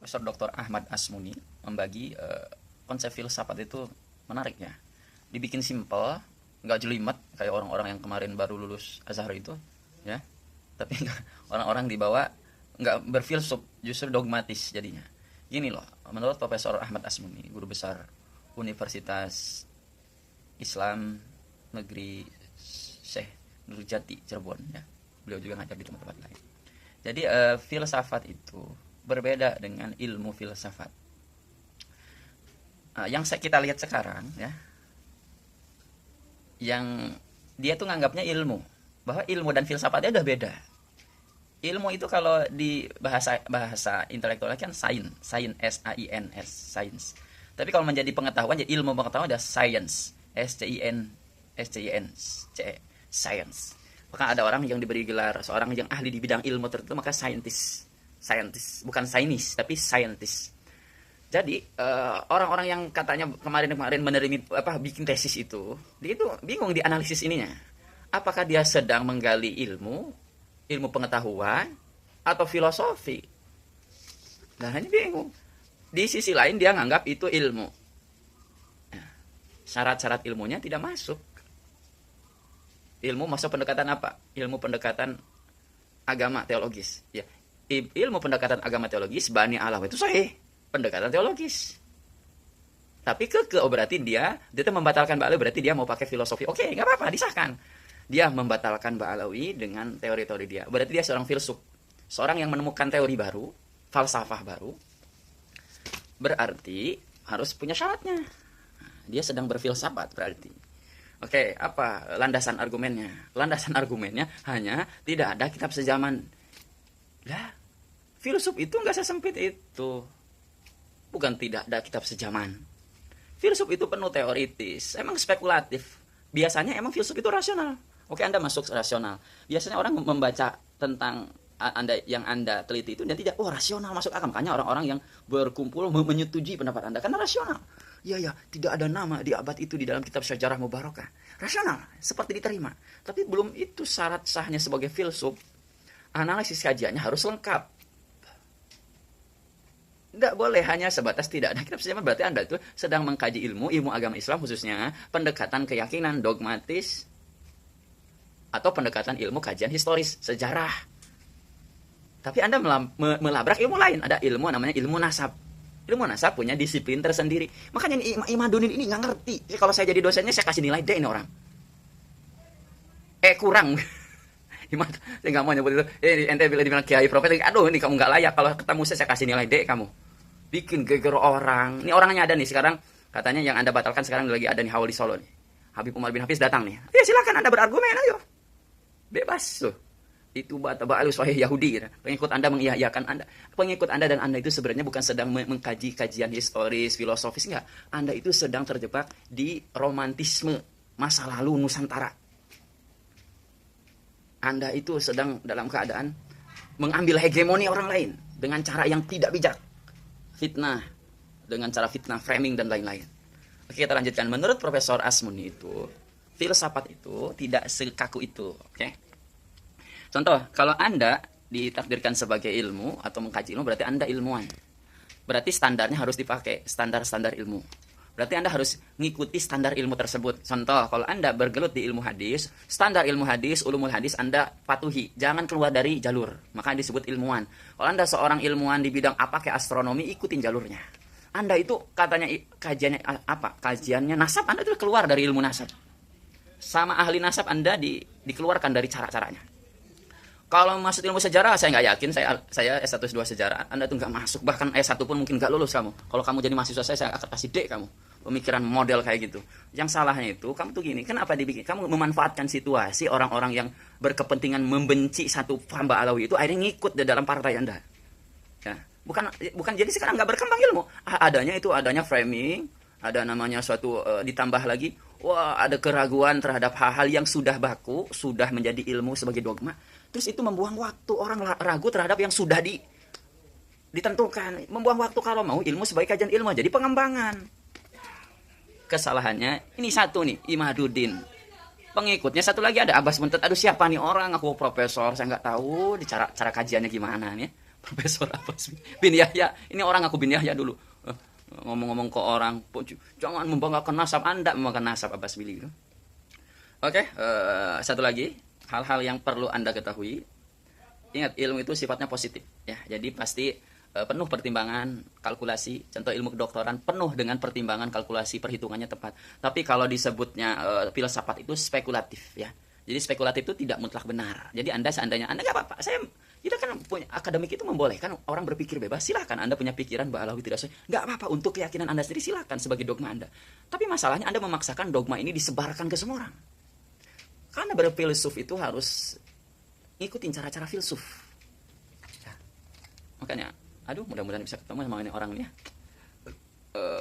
Profesor Dr. Ahmad Asmuni membagi konsep filsafat itu menarik ya. Dibikin simpel, nggak jelimet kayak orang-orang yang kemarin baru lulus Azhar itu, ya. Tapi orang-orang di bawah nggak berfilsuf, justru dogmatis jadinya. Gini loh, menurut Profesor Ahmad Asmuni, guru besar Universitas Islam Negeri Syekh Nurjati Cirebon, ya. Beliau juga ngajar di tempat-tempat lain. Jadi filsafat itu berbeda dengan ilmu filsafat. Yang kita lihat sekarang, ya, yang dia tuh nganggapnya ilmu, bahwa ilmu dan filsafatnya udah beda. Ilmu itu kalau di bahasa intelektual kan sains, S-A-I-N-S, sains. Tapi kalau menjadi pengetahuan, jadi ilmu pengetahuan ada science, S-C-I-N-C-E, science. Maka ada orang yang diberi gelar seorang yang ahli di bidang ilmu tertentu, maka scientist, bukan sainis, tapi scientist. Jadi orang-orang yang katanya kemarin bikin tesis itu, dia itu bingung di analisis ininya. Apakah dia sedang menggali ilmu pengetahuan atau filosofi? Nah, hanya bingung. Di sisi lain dia nganggap itu ilmu. Nah, syarat-syarat ilmunya tidak masuk. Ilmu masuk pendekatan apa? Ilmu pendekatan agama teologis. Ya, ilmu pendekatan agama teologis bani Allah itu sahih, pendekatan teologis. Tapi berarti dia membatalkan Ba'alawi, berarti dia mau pakai filosofi. Oke, nggak apa-apa, disahkan. Dia membatalkan Ba'alawi dengan teori-teori dia. Berarti dia seorang filsuf, seorang yang menemukan teori baru, falsafah baru. Berarti harus punya syaratnya. Dia sedang berfilsafat berarti. Oke, apa landasan argumennya? Landasan argumennya hanya tidak ada kitab sejaman. Lah, filsuf itu nggak sesempit itu. Bukan tidak ada kitab sejaman. Filsuf itu penuh teoritis, emang spekulatif. Biasanya emang filsuf itu rasional. Oke, Anda masuk rasional. Biasanya orang membaca tentang Anda teliti itu dan tidak, rasional masuk akal. Makanya orang-orang yang berkumpul menyetujui pendapat Anda karena rasional. Ya, tidak ada nama di abad itu di dalam kitab sejarah Mubarakah. Rasional, seperti diterima. Tapi belum itu syarat sahnya sebagai filsuf. Analisis kajiannya harus lengkap. Tidak boleh hanya sebatas tidak ada kitab sejarah. Berarti Anda itu sedang mengkaji ilmu agama Islam, khususnya pendekatan keyakinan dogmatis atau pendekatan ilmu kajian historis, sejarah. Tapi Anda melabrak ilmu lain. Ada ilmu namanya ilmu nasab. Ilmu nasab punya disiplin tersendiri. Makanya Imaduddin ini nggak ngerti. Jadi kalau saya jadi dosennya, saya kasih nilai D ini orang. Kurang. Saya nggak mau nyebut itu. Ente bila dibilang kiai profesor, aduh ini kamu nggak layak. Kalau ketemu saya kasih nilai D kamu. Bikin geger orang. Ini orangnya ada nih sekarang. Katanya yang Anda batalkan sekarang lagi ada nih Hawali Solo nih. Habib Umar bin Hafiz datang nih. Ya silakan Anda berargumen, ayo. Bebas tuh. Itu Ba'alus Wahai Yahudi. Pengikut Anda mengiyakan Anda. Pengikut Anda dan Anda itu sebenarnya bukan sedang mengkaji kajian historis, filosofis. Enggak. Anda itu sedang terjebak di romantisme masa lalu Nusantara. Anda itu sedang dalam keadaan mengambil hegemoni orang lain dengan cara yang tidak bijak. Fitnah. Dengan cara fitnah, framing, dan lain-lain. Oke, kita lanjutkan. Menurut Profesor Asmuni itu, filsafat itu tidak sekaku itu. Oke. Contoh, kalau Anda ditakdirkan sebagai ilmu atau mengkaji ilmu, berarti Anda ilmuwan. Berarti standarnya harus dipakai, standar-standar ilmu. Berarti Anda harus mengikuti standar ilmu tersebut. Contoh, kalau Anda bergelut di ilmu hadis, standar ilmu hadis, ulumul hadis Anda patuhi. Jangan keluar dari jalur. Maka disebut ilmuwan. Kalau Anda seorang ilmuwan di bidang apa kayak astronomi, ikutin jalurnya. Anda itu katanya kajiannya apa? Kajiannya nasab, Anda itu keluar dari ilmu nasab. Sama ahli nasab Anda dikeluarkan dari cara-caranya. Kalau masuk ilmu sejarah, saya nggak yakin. Saya S1 S2 sejarah. Anda tuh nggak masuk. Bahkan S1 pun mungkin nggak lulus kamu. Kalau kamu jadi mahasiswa saya akan kasih D kamu. Pemikiran model kayak gitu. Yang salahnya itu, kamu tuh gini. Kenapa dibikin? Kamu memanfaatkan situasi orang-orang yang berkepentingan membenci satu paham Ba'alawi itu akhirnya ngikut di dalam partai Anda. Ya. Bukan jadi sekarang nggak berkembang ilmu. Adanya framing. Ada namanya suatu ditambah lagi. Wah, ada keraguan terhadap hal-hal yang sudah baku. Sudah menjadi ilmu sebagai dogma. Terus itu membuang waktu, orang ragu terhadap yang sudah ditentukan. Membuang waktu kalau mau ilmu sebagai kajian ilmu, jadi pengembangan. Kesalahannya, ini satu nih, Imaduddin. Pengikutnya satu lagi ada Abbas Muntet. Aduh siapa nih orang, aku profesor, saya nggak tahu cara kajiannya gimana nih. Profesor Abbas bin Yahya. Ini orang aku bin Yahya dulu. Ngomong-ngomong ke orang, jangan membanggakan nasab Anda, membanggakan nasab Abbas Billy gitu. Oke, satu lagi hal-hal yang perlu Anda ketahui. Ingat, ilmu itu sifatnya positif ya. Jadi pasti penuh pertimbangan, kalkulasi. Contoh ilmu kedokteran penuh dengan pertimbangan, kalkulasi, perhitungannya tepat. Tapi kalau disebutnya filsafat itu spekulatif ya. Jadi spekulatif itu tidak mutlak benar. Jadi Anda seandainya Anda nggak apa-apa. Kita kan punya akademik itu membolehkan orang berpikir bebas. Silahkan Anda punya pikiran bahwa Allah tidak sesuai. Nggak apa-apa untuk keyakinan Anda sendiri, silahkan sebagai dogma Anda. Tapi masalahnya Anda memaksakan dogma ini disebarkan ke semua orang. Karena berfilsuf itu harus ngikutin cara-cara filsuf. Ya. Makanya, aduh mudah-mudahan bisa ketemu sama ini orang ini ya.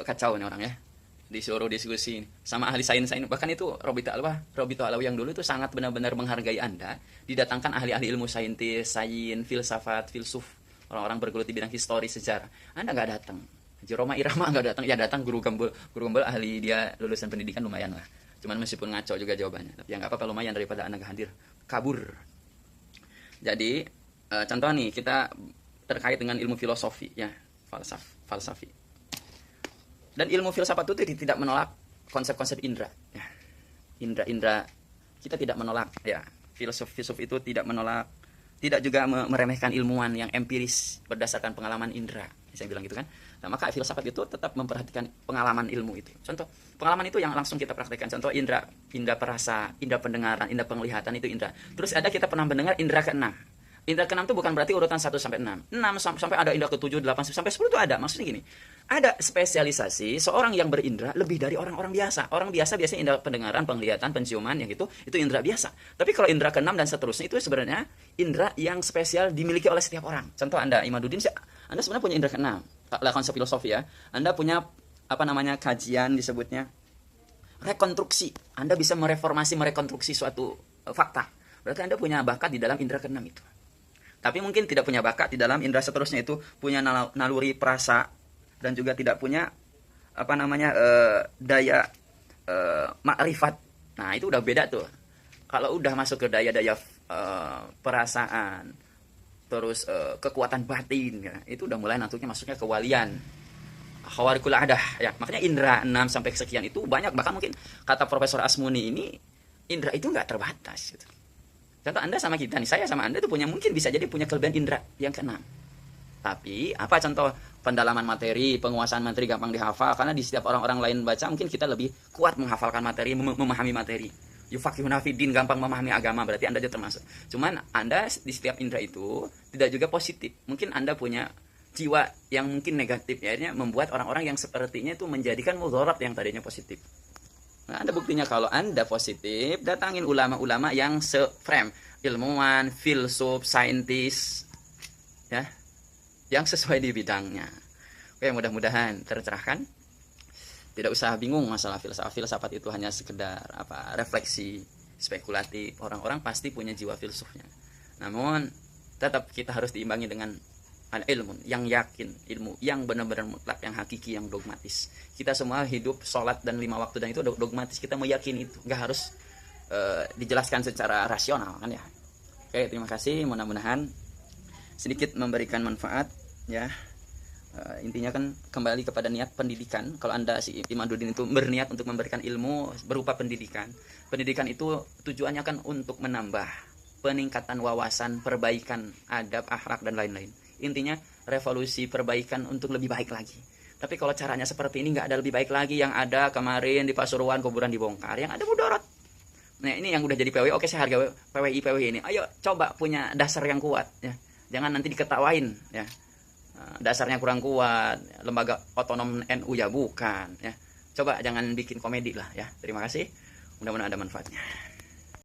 Kacau nih orang ya. Disuruh diskusi sama ahli sains, bahkan itu Robito Alawi yang dulu itu sangat benar-benar menghargai Anda, didatangkan ahli-ahli ilmu sains, filsafat, filsuf, orang-orang bergelut di bidang histori, sejarah. Anda nggak datang. Jeroma Irama nggak datang, ya datang guru gembel ahli, dia lulusan pendidikan lumayan lah. Cuman meskipun ngaco juga jawabannya, tapi ya nggak apa-apa, lumayan daripada Anda nggak hadir, kabur. Jadi contoh nih kita terkait dengan ilmu filosofi ya, falsafi. Dan ilmu filsafat itu tidak menolak konsep-konsep indera. Ya. Indera kita tidak menolak. Ya, filsuf itu tidak menolak, tidak juga meremehkan ilmuwan yang empiris berdasarkan pengalaman indera. Saya bilang gitu kan. Nah, maka filsafat itu tetap memperhatikan pengalaman ilmu itu. Contoh, pengalaman itu yang langsung kita praktekkan. Contoh indera perasa, indera pendengaran, indera penglihatan itu indera. Terus ada kita pernah mendengar indera keenam. Indra ke-6 itu bukan berarti urutan 1 sampai 6. 6 sampai ada indra ke-7, 8 sampai 10 itu ada. Maksudnya gini, ada spesialisasi seorang yang berindra lebih dari orang-orang biasa. Orang biasa biasanya indra pendengaran, penglihatan, penciuman yang itu indra biasa. Tapi kalau indra ke-6 dan seterusnya itu sebenarnya indra yang spesial dimiliki oleh setiap orang. Contoh Anda Imaduddin, Anda sebenarnya punya indra ke-6. Lah konsep filosofi ya. Anda punya kajian disebutnya rekonstruksi. Anda bisa merekonstruksi suatu fakta. Berarti Anda punya bakat di dalam indra ke-6 itu. Tapi mungkin tidak punya bakat di dalam indera seterusnya itu, punya naluri perasa dan juga tidak punya daya makrifat. Nah, itu udah beda tuh. Kalau udah masuk ke daya-daya perasaan, terus kekuatan batin ya, itu udah mulai nantinya masuknya kewalian. Khawarikul adah ya. Makanya indera 6 sampai sekian itu banyak, bahkan mungkin kata Profesor Asmuni ini indera itu enggak terbatas gitu. Contoh Anda sama kita nih, saya sama Anda itu mungkin bisa jadi punya kelebihan indera yang ke-6. Tapi apa contoh pendalaman materi, penguasaan materi gampang dihafal, karena di setiap orang-orang lain baca mungkin kita lebih kuat menghafalkan materi, memahami materi. Yufaqihuna fiddin, gampang memahami agama, berarti Anda juga termasuk. Cuman Anda di setiap indera itu tidak juga positif. Mungkin Anda punya jiwa yang mungkin negatif, akhirnya membuat orang-orang yang sepertinya itu menjadikan mudarat yang tadinya positif. Nah, ada buktinya kalau Anda positif, datangin ulama-ulama yang se-frame, ilmuwan, filsuf, saintis, ya, yang sesuai di bidangnya. Oke, mudah-mudahan tercerahkan. Tidak usah bingung masalah filsafat itu hanya sekedar refleksi spekulatif. Orang-orang pasti punya jiwa filsufnya. Namun tetap kita harus diimbangi dengan ilmu yang yakin, ilmu yang benar-benar mutlak, yang hakiki, yang dogmatis. Kita semua hidup sholat dan 5 waktu dan itu dogmatis, kita meyakini itu, nggak harus dijelaskan secara rasional kan ya. Oke, terima kasih, mudah-mudahan sedikit memberikan manfaat ya. Intinya kan kembali kepada niat pendidikan. Kalau Anda si Imaduddin itu berniat untuk memberikan ilmu berupa pendidikan, pendidikan itu tujuannya kan untuk menambah peningkatan wawasan, perbaikan adab, akhlak dan lain-lain. Intinya revolusi perbaikan untuk lebih baik lagi. Tapi kalau caranya seperti ini nggak ada lebih baik lagi. Yang ada kemarin di Pasuruan kuburan dibongkar, yang ada mudarat. Nah ini yang udah jadi PWI. Oke, saya harga PWI ini. Ayo coba punya dasar yang kuat ya. Jangan nanti diketawain ya. Dasarnya kurang kuat, lembaga otonom NU ya bukan ya. Coba jangan bikin komedi lah ya. Terima kasih. Mudah-mudahan ada manfaatnya.